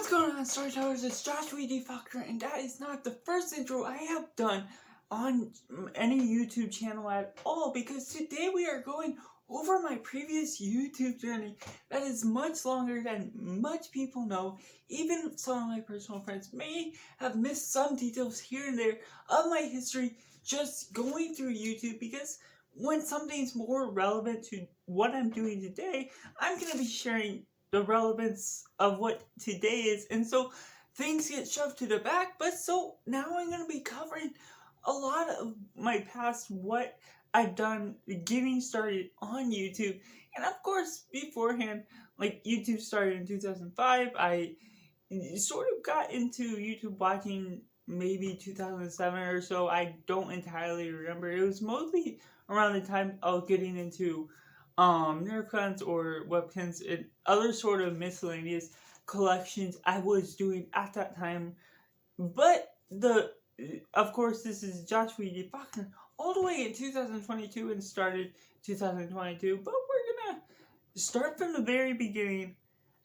What's going on, storytellers? It's Joshua D. Faulkner, and that is not the first intro I have done on any YouTube channel at all, because today we are going over my previous YouTube journey that is much longer than much people know. Even some of my personal friends may have missed some details here and there of my history just going through YouTube, because when something's more relevant to what I'm doing today, I'm going to be sharing the relevance of what today is, and so things get shoved to the back. But so now I'm going to be covering a lot of my past, what I've done getting started on YouTube. And of course, beforehand, like, YouTube started in 2005. I sort of got into YouTube watching maybe 2007 or so. I don't entirely remember. It was mostly around the time of getting into Nerf guns or weapons and other sort of miscellaneous collections I was doing at that time. But of course, this is Joshua D. Faulkner all the way in 2022 and started 2022. But we're gonna start from the very beginning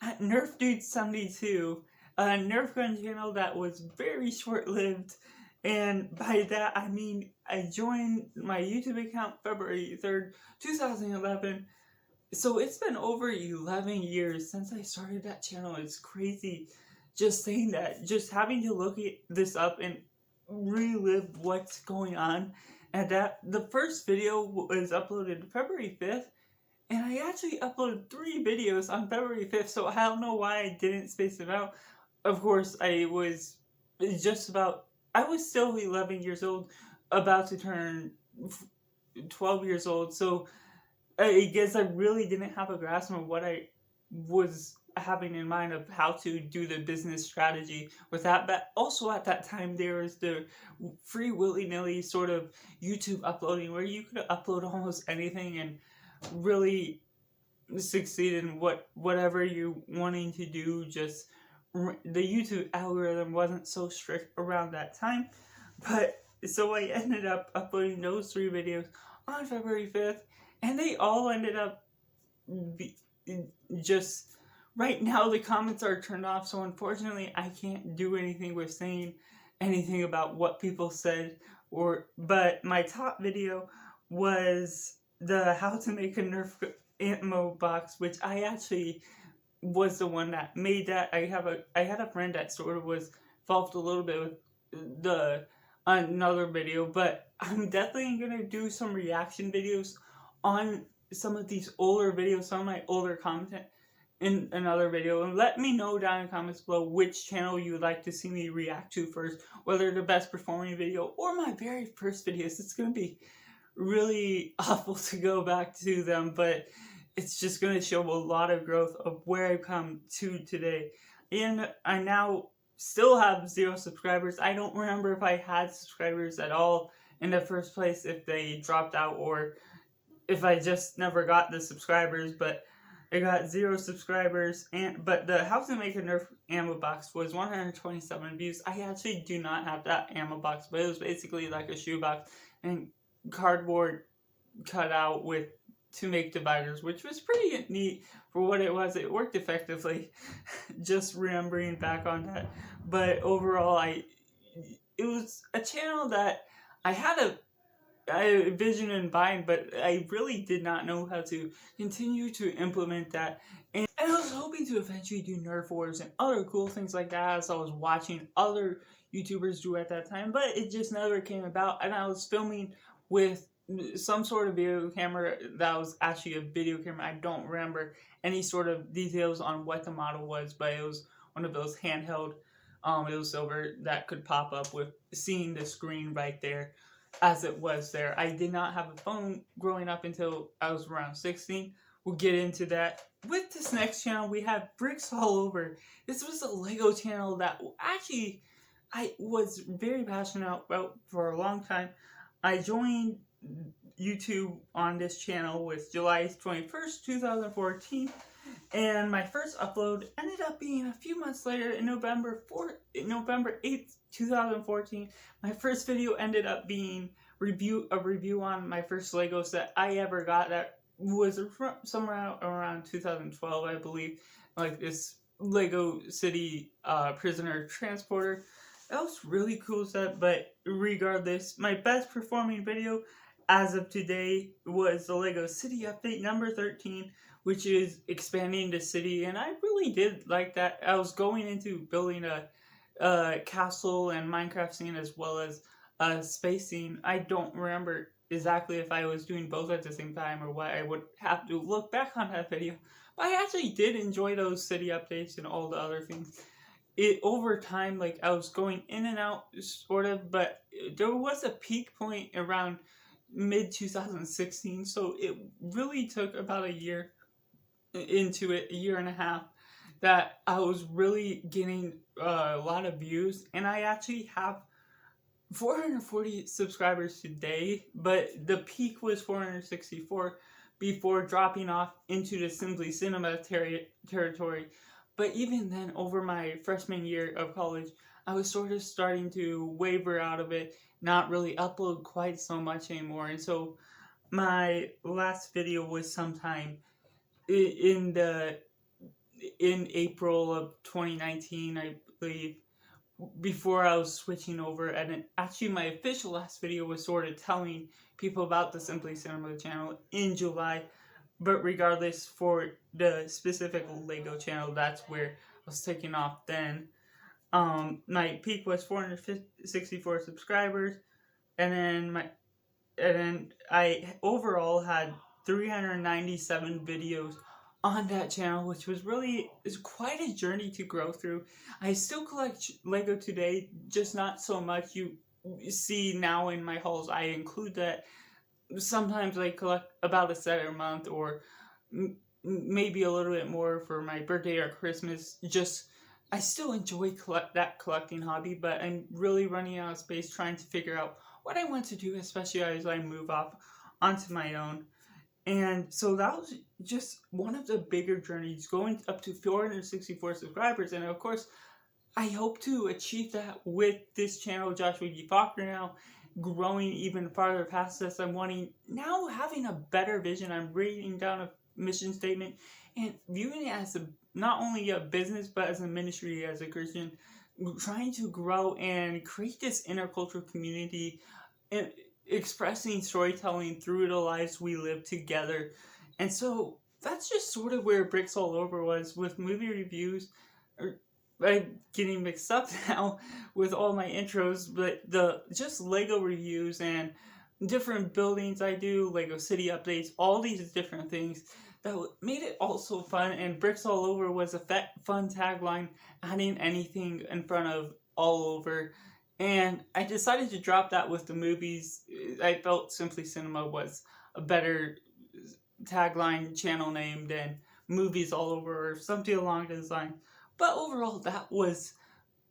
at Nerf Dude 72, a Nerf gun channel that was very short-lived. And by that, I mean, I joined my YouTube account February 3rd, 2011. So it's been over 11 years since I started that channel. It's crazy just saying that, just having to look this up and relive what's going on. And that the first video was uploaded February 5th. And I actually uploaded 3 videos on February 5th. So I don't know why I didn't space them out. Of course, I was still 11 years old, about to turn 12 years old, so I guess I really didn't have a grasp of what I was having in mind of how to do the business strategy with that. But also at that time, there was the free willy-nilly sort of YouTube uploading, where you could upload almost anything and really succeed in whatever you're wanting to do. Just the YouTube algorithm wasn't so strict around that time. But so I ended up uploading those 3 videos on February 5th, and they all ended up just, right now the comments are turned off, so unfortunately I can't do anything with saying anything about what people said. But my top video was the how to make a Nerf ammo box, which I actually was the one that made that. I had a friend that sort of was involved a little bit with another video, but I'm definitely gonna do some reaction videos on some of these older videos, some of my older content in another video. And let me know down in the comments below which channel you would like to see me react to first, whether the best performing video or my very first videos. It's gonna be really awful to go back to them, but it's just going to show a lot of growth of where I've come to today. And I now still have 0 subscribers. I don't remember if I had subscribers at all in the first place, if they dropped out, or if I just never got the subscribers. But I got 0 subscribers. But the how to make a Nerf ammo box was 127 views. I actually do not have that ammo box, but it was basically like a shoebox and cardboard cut out to make dividers, which was pretty neat for what it was. It worked effectively, just remembering back on that. But overall, it was a channel that I had a vision in mind, but I really did not know how to continue to implement that. And I was hoping to eventually do Nerf wars and other cool things like that, as I was watching other YouTubers do at that time, but it just never came about. And I was filming with some sort of video camera that was actually a video camera. I don't remember any sort of details on what the model was, but it was one of those handheld, it was silver, that could pop up with seeing the screen right there as it was there. I did not have a phone growing up until I was around 16. We'll get into that. With this next channel, we have Bricks All Over. This was a Lego channel that actually I was very passionate about for a long time. I joined YouTube on this channel with July 21st, 2014, and my first upload ended up being a few months later in November 8th, 2014. My first video ended up being a review on my first Lego set I ever got. That was somewhere around 2012, I believe. Like, this Lego City Prisoner Transporter. That was really cool set, but regardless, my best performing video as of today was the Lego City update number 13, which is expanding the city, and I really did like that. I was going into building a castle and Minecraft scene as well as a space scene. I don't remember exactly if I was doing both at the same time or what. I would have to look back on that video. But I actually did enjoy those city updates and all the other things. It over time, like I was going in and out, sort of, but there was a peak point around mid 2016, so it really took about a year into it, a year and a half, that I was really getting a lot of views, and I actually have 440 subscribers today, but the peak was 464 before dropping off into the Simply Cinema territory. But even then, over my freshman year of college, I was sort of starting to waver out of it, not really upload quite so much anymore. And so my last video was sometime in April of 2019, I believe, before I was switching over. And actually my official last video was sort of telling people about the Simply Cinema channel in July. But regardless, for the specific Lego channel, that's where I was taking off then. My peak was 464 subscribers, and then I overall had 397 videos on that channel, which was really quite a journey to grow through. I still collect Lego today, just not so much. You see now in my hauls, I include that. Sometimes I collect about a set a month, or maybe a little bit more for my birthday or Christmas. Just, I still enjoy that collecting hobby, but I'm really running out of space trying to figure out what I want to do, especially as I move off onto my own. And so that was just one of the bigger journeys, going up to 464 subscribers. And of course, I hope to achieve that with this channel, Joshua D. Faulkner, now growing even farther past this. I'm wanting, now having a better vision. I'm writing down a mission statement and viewing it as not only a business, but as a ministry, as a Christian, trying to grow and create this intercultural community, and expressing storytelling through the lives we live together. And so that's just sort of where Bricks All Over was with movie reviews. I'm getting mixed up now with all my intros, but just Lego reviews and different buildings I do, Lego City updates, all these different things that made it also fun. And Bricks All Over was a fun tagline, adding anything in front of all over. And I decided to drop that with the movies. I felt Simply Cinema was a better tagline channel name than Movies All Over or something along those lines. But overall, that was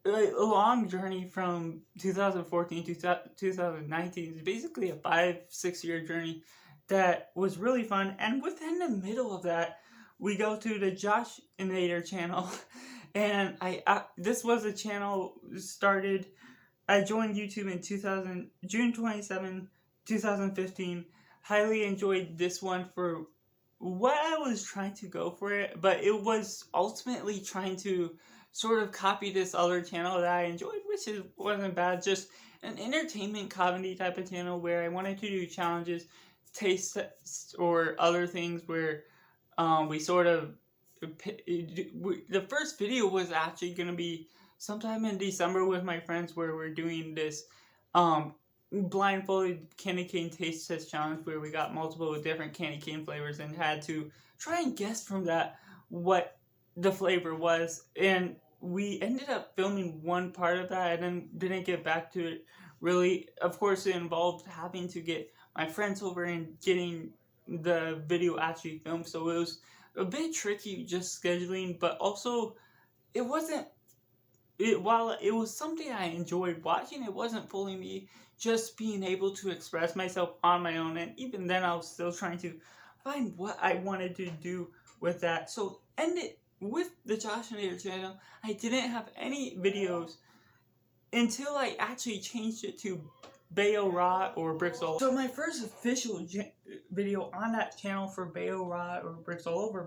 a long journey from 2014 to 2019. It's basically a 5-6 year journey that was really fun. And within the middle of that, we go to the Josh Invader channel. And this was a channel started, I joined YouTube in June 27, 2015. Highly enjoyed this one for what I was trying to go for it, but it was ultimately trying to sort of copy this other channel that I enjoyed, which wasn't bad. Just an entertainment comedy type of channel where I wanted to do challenges, taste tests, or other things where we sort of, the first video was actually going to be sometime in December with my friends, where we're doing this blindfolded candy cane taste test challenge, where we got multiple different candy cane flavors and had to try and guess from that what the flavor was. And we ended up filming one part of that and then didn't get back to it really. Of course, it involved having to get my friends over and getting the video actually filmed, so it was a bit tricky just scheduling. But also, it wasn't, while it was something I enjoyed watching, it wasn't fully me just being able to express myself on my own. And even then, I was still trying to find what I wanted to do with that. So ended with the Josh Invader channel. I didn't have any videos until I actually changed it to Bao Rod or Bricks All Over. So my first official video on that channel for Bao Rod or Bricks All Over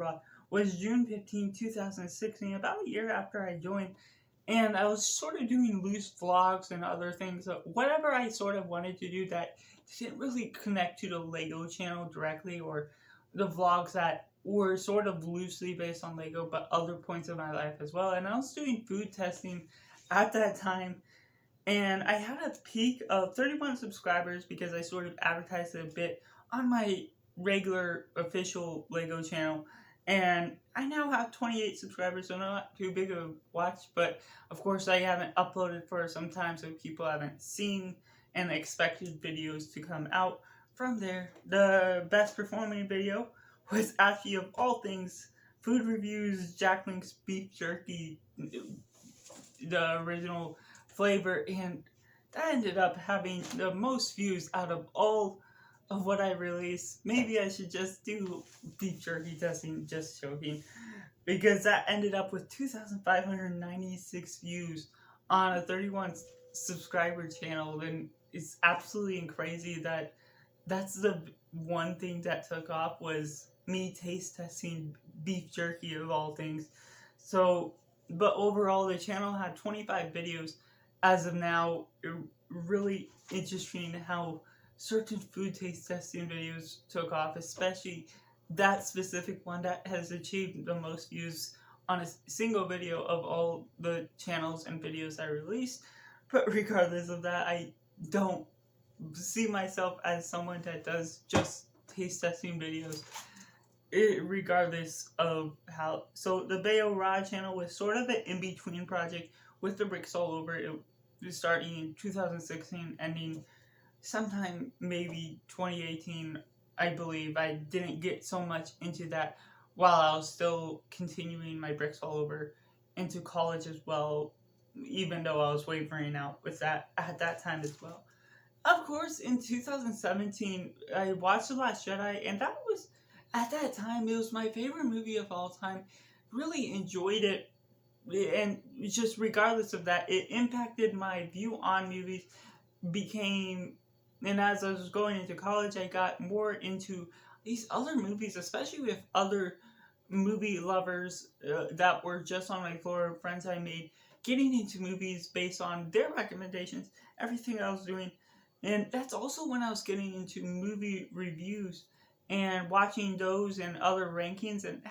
was June 15, 2016, about a year after I joined. And I was sort of doing loose vlogs and other things, whatever I sort of wanted to do that didn't really connect to the Lego channel directly, or the vlogs that were sort of loosely based on Lego, but other points of my life as well. And I was doing food testing at that time, and I had a peak of 31 subscribers because I sort of advertised it a bit on my regular official Lego channel. And I now have 28 subscribers, so not too big of a watch, but of course I haven't uploaded for some time, so people haven't seen and expected videos to come out from there. The best performing video was actually, of all things, food reviews, Jack Link's beef jerky, the original flavor, and that ended up having the most views out of all of what I released. Maybe I should just do beef jerky testing, just joking, because that ended up with 2,596 views on a 31 subscriber channel, and it's absolutely crazy that that's the one thing that took off, was me taste testing beef jerky of all things. So, but overall the channel had 25 videos as of now. Really interesting how certain food taste testing videos took off, especially that specific one that has achieved the most views on a single video of all the channels and videos I released. But regardless of that, I don't see myself as someone that does just taste testing videos, regardless of how. So the Bao Rod channel was sort of an in-between project with the bricks all over. It was starting in 2016, ending sometime maybe 2018, I believe. I didn't get so much into that while I was still continuing my bricks all over into college as well, even though I was wavering out with that at that time as well. Of course, in 2017, I watched The Last Jedi, and that was, at that time, it was my favorite movie of all time. Really enjoyed it, and just regardless of that, it impacted my view on movies, and as I was going into college, I got more into these other movies, especially with other movie lovers that were just on my floor, friends I made, getting into movies based on their recommendations, everything I was doing. And that's also when I was getting into movie reviews and watching those and other rankings and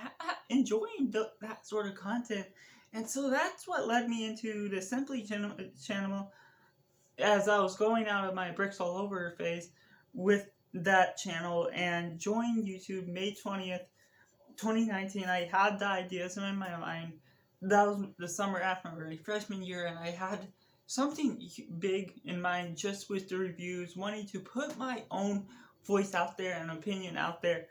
enjoying that sort of content. And so that's what led me into the Simply channel as I was going out of my bricks all over phase with that channel, and joined YouTube May 20th, 2019. I had the ideas in my mind. That was the summer after my freshman year, and I had something big in mind just with the reviews, wanting to put my own voice out there and opinion out there.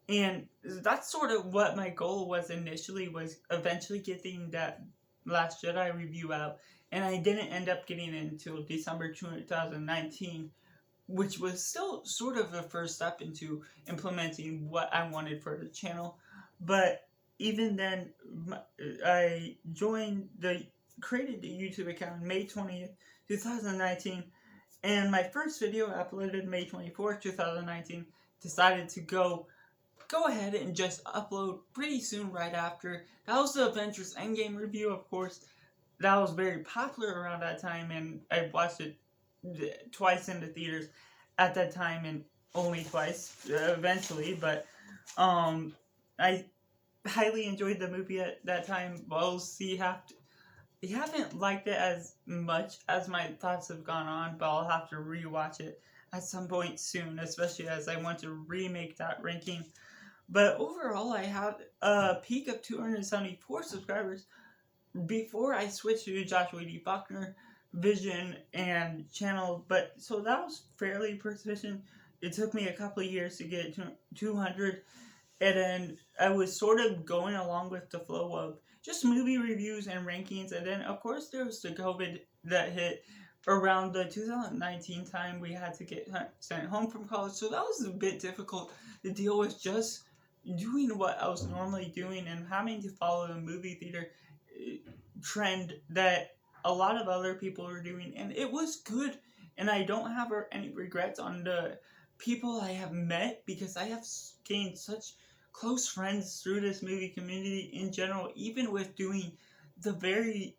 And that's sort of what my goal was initially, was eventually getting that Last Jedi review out. And I didn't end up getting it until December 2019, which was still sort of the first step into implementing what I wanted for the channel. But even then, I created the YouTube account May 20th, 2019, and my first video uploaded May 24th, 2019, decided to go ahead and just upload pretty soon right after. That was the Avengers Endgame review, of course. That was very popular around that time, and I watched it twice in the theaters at that time, and only twice eventually, but I highly enjoyed the movie at that time. We'll see, haven't liked it as much as my thoughts have gone on, but I'll have to rewatch it at some point soon, especially as I want to remake that ranking. But overall, I had a peak of 274 subscribers before I switched to Joshua D. Buckner vision and channel. But so that was fairly persistent. It took me a couple of years to get to 200, and then I was sort of going along with the flow of just movie reviews and rankings. And then of course there was the COVID that hit around the 2019 time. We had to get sent home from college, so that was a bit difficult to deal with, just doing what I was normally doing and having to follow the movie theater trend that a lot of other people were doing. And it was good, and I don't have any regrets on the people I have met, because I have gained such close friends through this movie community in general, even with doing the very,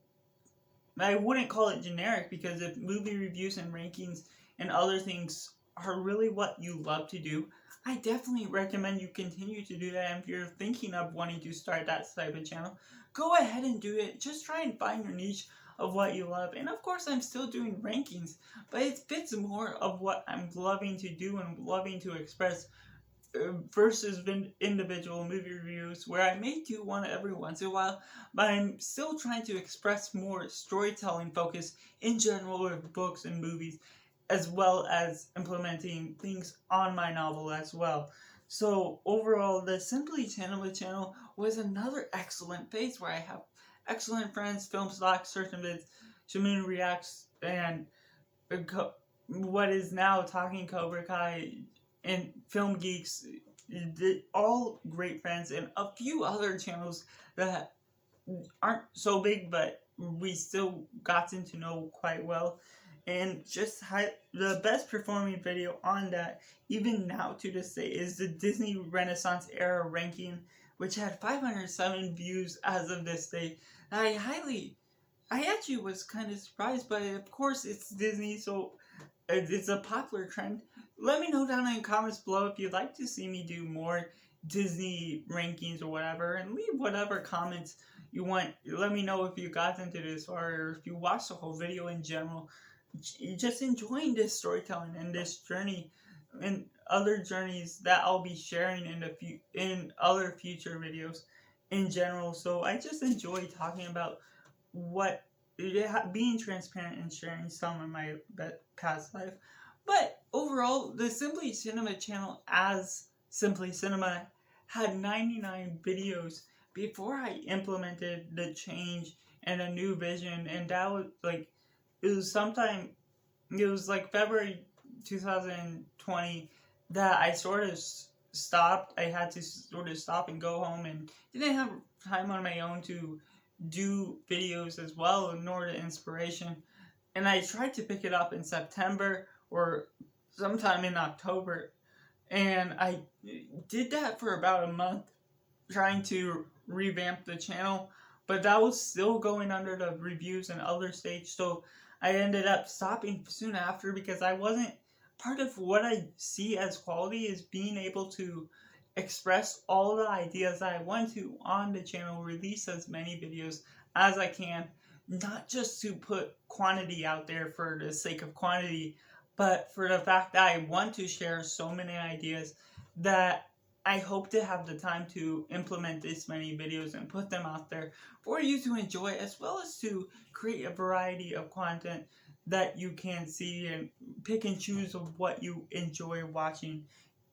I wouldn't call it generic, because if movie reviews and rankings and other things are really what you love to do, I definitely recommend you continue to do that. And if you're thinking of wanting to start that type of channel, go ahead and do it. Just try and find your niche of what you love. And of course, I'm still doing rankings, but it fits more of what I'm loving to do and loving to express, versus individual movie reviews, where I may do one every once in a while, but I'm still trying to express more storytelling focus in general with books and movies, as well as implementing things on my novel as well. So overall, the Simply Cinema channel was another excellent place where I have excellent friends, film stock, certain bits, Shamoon Reacts, and what is now Talking Cobra Kai, and Film Geeks, all great friends, and a few other channels that aren't so big, but we still gotten to know quite well. And just the best performing video on that, even now to this day, is the Disney Renaissance Era ranking, which had 507 views as of this day. I actually was kind of surprised, but of course it's Disney, so it's a popular trend. Let me know down in the comments below if you'd like to see me do more Disney rankings or whatever, and leave whatever comments you want. Let me know if you got into this, or if you watched the whole video in general. Just enjoying this storytelling and this journey and other journeys that I'll be sharing in other future videos in general. So I just enjoy talking about being transparent and sharing some of my past life. But overall, the Simply Cinema channel, as Simply Cinema, had 99 videos before I implemented the change and a new vision. And that was like, it was like February 2020 that I sort of stopped. I had to sort of stop and go home, and didn't have time on my own to do videos as well, nor the inspiration. And I tried to pick it up in September or sometime in October, and I did that for about a month, trying to revamp the channel, but that was still going under the reviews and other stage, so I ended up stopping soon after, because I wasn't, part of what I see as quality is being able to express all the ideas I want to on the channel, release as many videos as I can, not just to put quantity out there for the sake of quantity, but for the fact that I want to share so many ideas that I hope to have the time to implement this many videos and put them out there for you to enjoy, as well as to create a variety of content that you can see and pick and choose of what you enjoy watching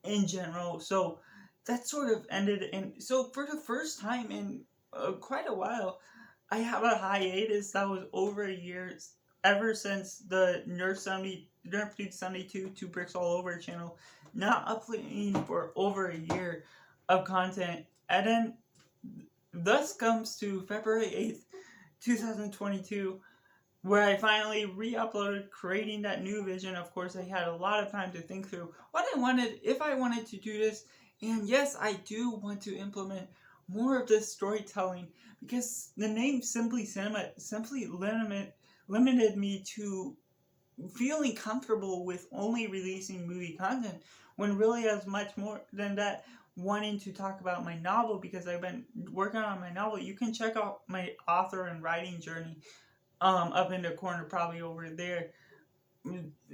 in general. So that sort of ended, and so for the first time in quite a while, I have a hiatus that was over a year, ever since the Nerf Dude 72 Two Bricks All Over channel, not uploading for over a year of content. And then thus comes to February 8th, 2022, where I finally re-uploaded, creating that new vision. Of course, I had a lot of time to think through what I wanted, if I wanted to do this. And yes, I do want to implement more of this storytelling, because the name Simply Cinema simply limited me to feeling comfortable with only releasing movie content, when really as much more than that, wanting to talk about my novel, because I've been working on my novel. You can check out my author and writing journey up in the corner, probably over there,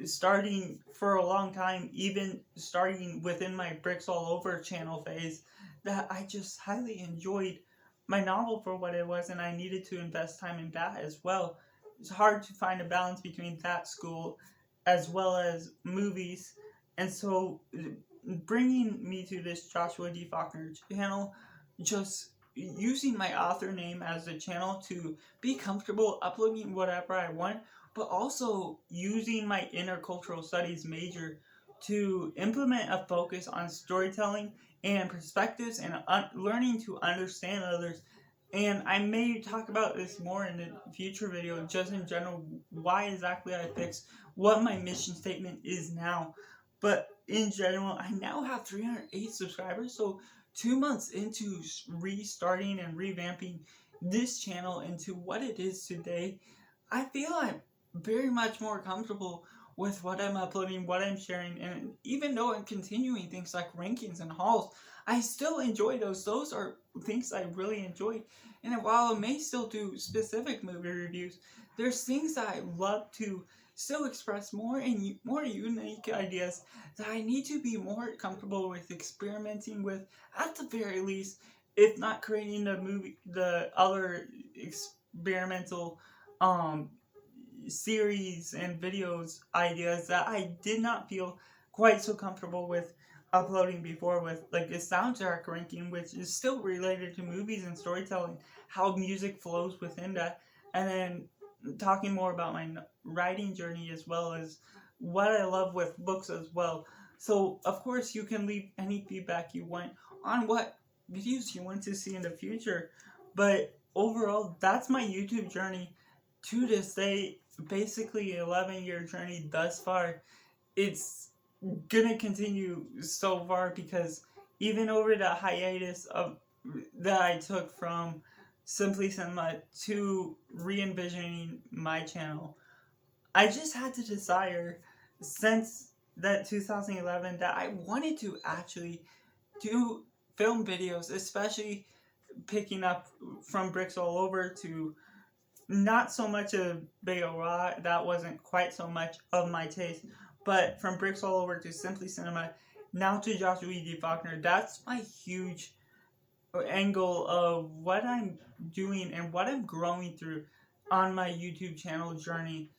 starting for a long time, even starting within my Bricks All Over channel phase, that I just highly enjoyed my novel for what it was, and I needed to invest time in that as well. It's hard to find a balance between that school as well as movies, and so bringing me to this Joshua D. Faulkner channel, just using my author name as the channel to be comfortable uploading whatever I want, but also using my intercultural studies major to implement a focus on storytelling and perspectives, and learning to understand others. And I may talk about this more in the future video, just in general, why exactly I fixed, what my mission statement is now. But in general, I now have 308 subscribers, so 2 months into restarting and revamping this channel into what it is today, I feel I'm very much more comfortable with what I'm uploading, what I'm sharing, and even though I'm continuing things like rankings and hauls, I still enjoy those. Those are things I really enjoy. And while I may still do specific movie reviews, there's things that I love to still express more and more unique ideas that I need to be more comfortable with experimenting with, at the very least, if not creating the other experimental um series and videos ideas that I did not feel quite so comfortable with uploading before, with like a soundtrack ranking, which is still related to movies and storytelling, how music flows within that, and then talking more about my writing journey as well as what I love with books as well. So of course you can leave any feedback you want on what videos you want to see in the future, but overall that's my YouTube journey to this day, basically 11-year journey thus far. It's gonna continue so far because even over the hiatus of that I took from Simply Cinema to re-envisioning my channel, I just had to desire since that 2011 that I wanted to actually do film videos, especially picking up from Bricks All Over to not so much of Bao Rod, that wasn't quite so much of my taste, but from Bricks All Over to Simply Cinema, now to Joshua D. Faulkner, that's my huge angle of what I'm doing and what I'm growing through on my YouTube channel journey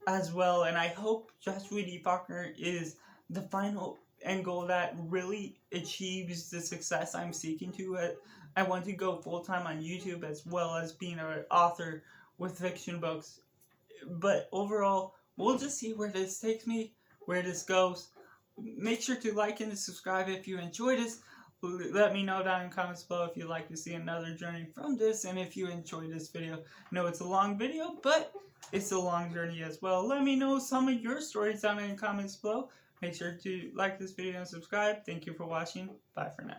as well. And I hope Joshua D. Faulkner is the final angle that really achieves the success I'm seeking to. I want to go full-time on YouTube as well as being an author with fiction books. But overall, we'll just see where this takes me, where this goes. Make sure to like and subscribe if you enjoyed this. Let me know down in the comments below if you'd like to see another journey from this, and if you enjoyed this video. I know it's a long video, but it's a long journey as well. Let me know some of your stories down in the comments below. Make sure to like this video and subscribe. Thank you for watching. Bye for now.